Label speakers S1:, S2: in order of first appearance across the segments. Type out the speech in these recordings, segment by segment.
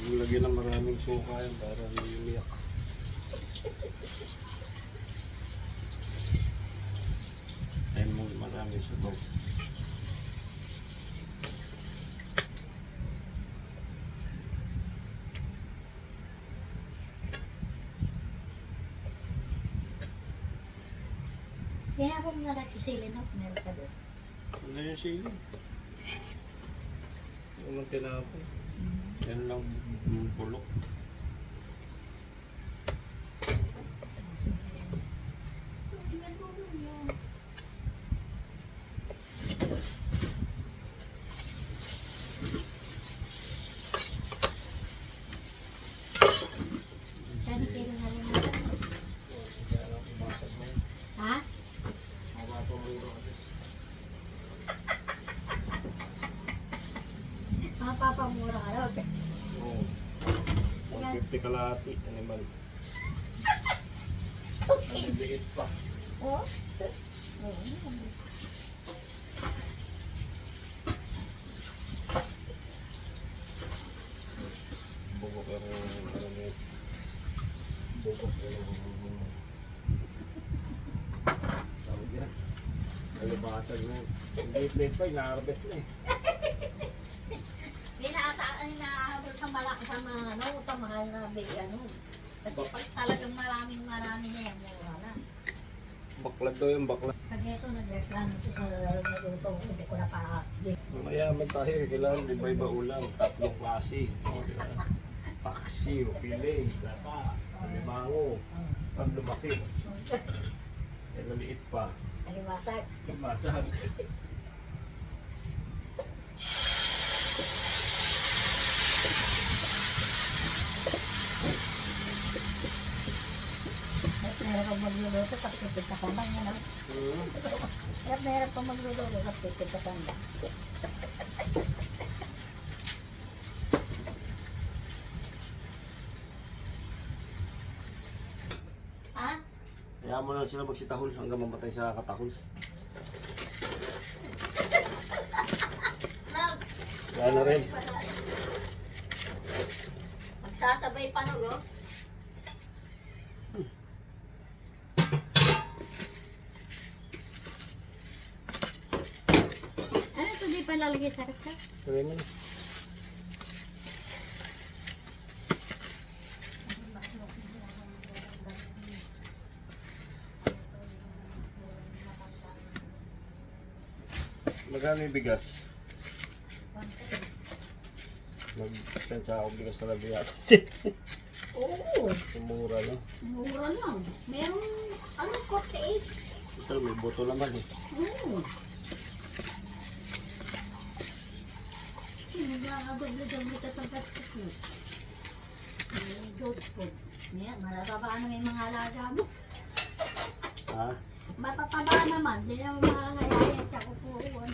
S1: Lagyan ng maraming suka yan para hindi umiyak. Ayun mo maraming suka.
S2: Kaya ako nga nagkisilin ako, meron ka doon.
S1: Ano yung sili? Yung tinapon. Yan lang bulok.
S2: Kani kilo na rin natin. Ha? Mapapamura ka rin.
S1: Oo. 150 kalahati, animal. Ang liit pa.
S2: Oo? Oo.
S1: Bugok ka rin. Bugok ka rin. Tawag yan. Nalibasag na. Ang liit pa, ina-harvest na eh.
S2: Hindi naahabol sa malaki sa mga sa mahal na ano. Kasi pag talagang maraming na yan, mura na.
S1: Baklad daw yung baklad.
S2: Pag ito, nagreklamo ko sa naluto ko, hindi ko na pa.
S1: Mayaman tayo, kailangan iba-iba ulam. Tatlong klase. Paksiw, pili, lata, limango, pag lumaki. Eh, maliit pa.
S2: Alimasag.
S1: Masag.
S2: Meron kang magluluto, tapos pipid ka pa lang yan. Meron kang magluluto, tapos pipid ka pa lang. Ha?
S1: Kaya mo na sila magsitahol hanggang mamatay sa katahol. Kaya na rin.
S2: Magsasabay pa no, go? Ano ito di pa lalagay sa reka?
S1: Kaya mo na. Magkano yung bigas? Mag-send sa ako bigas na labi yata.
S2: Oo,
S1: Mura no?
S2: mura lang. Merong, ano, 48.
S1: Pero may boto naman eh.
S2: Oo. Nagkakadoble-doble ka sa gastos mo. Goat food. Matataba na may mga alaga mo.
S1: Ha?
S2: Matataba naman. Hindi na makakayaya at kakupuan.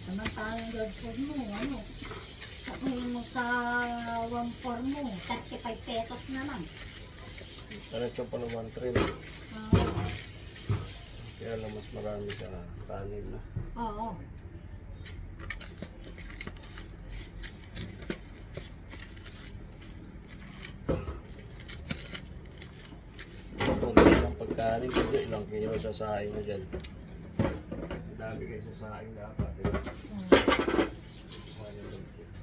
S2: Samantalang goat food mo, ano? Sabihin mo sa 1-4 mo, 35 pesos naman.
S1: Tares ka pa naman train.
S2: Oo.
S1: Kaya lang mas marami ka na kanin na.
S2: Oo.
S1: Kung ilang pagkanin, hindi ilang kilo sa saing na dyan. Ang dami kayo sa saing dapat. Eh.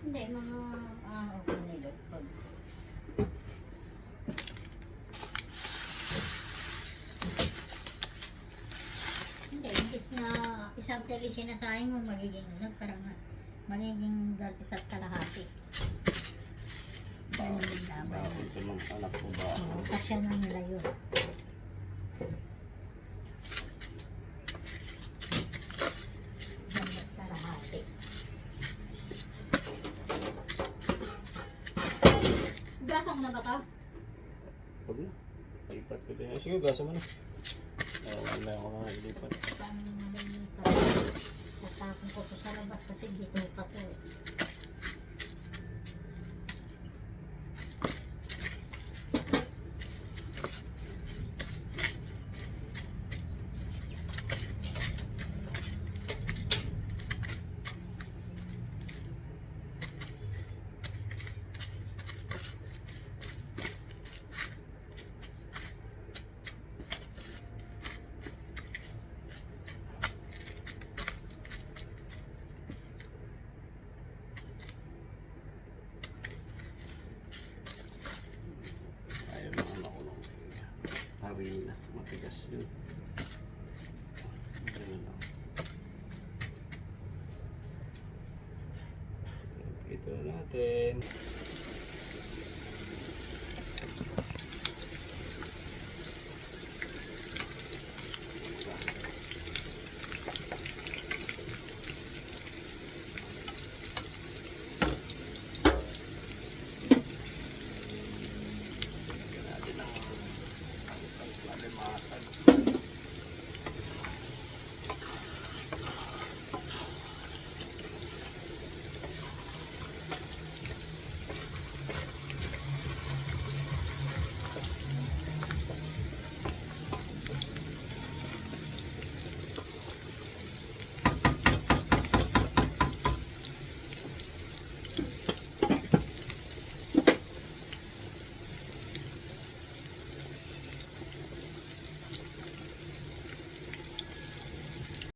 S2: Hindi, mga okay nila. Hindi, imbis na isang tali sinasayang mo, magiging parang magiging isa't kalahati. Ganun yung laban.
S1: Bakit ito ng anak mo ba?
S2: Oo, kasya na nila yun. Ganun kalahati. Gasang na ba ito?
S1: Huwag na. Lipat ko din. Sige, gasa mo na. Wala ako na lipat.
S2: Paano nalilipat? Tatapon ko sa labas kasi dito pa to.
S1: kanina. Matigas yun. Ganun lang. Ito natin.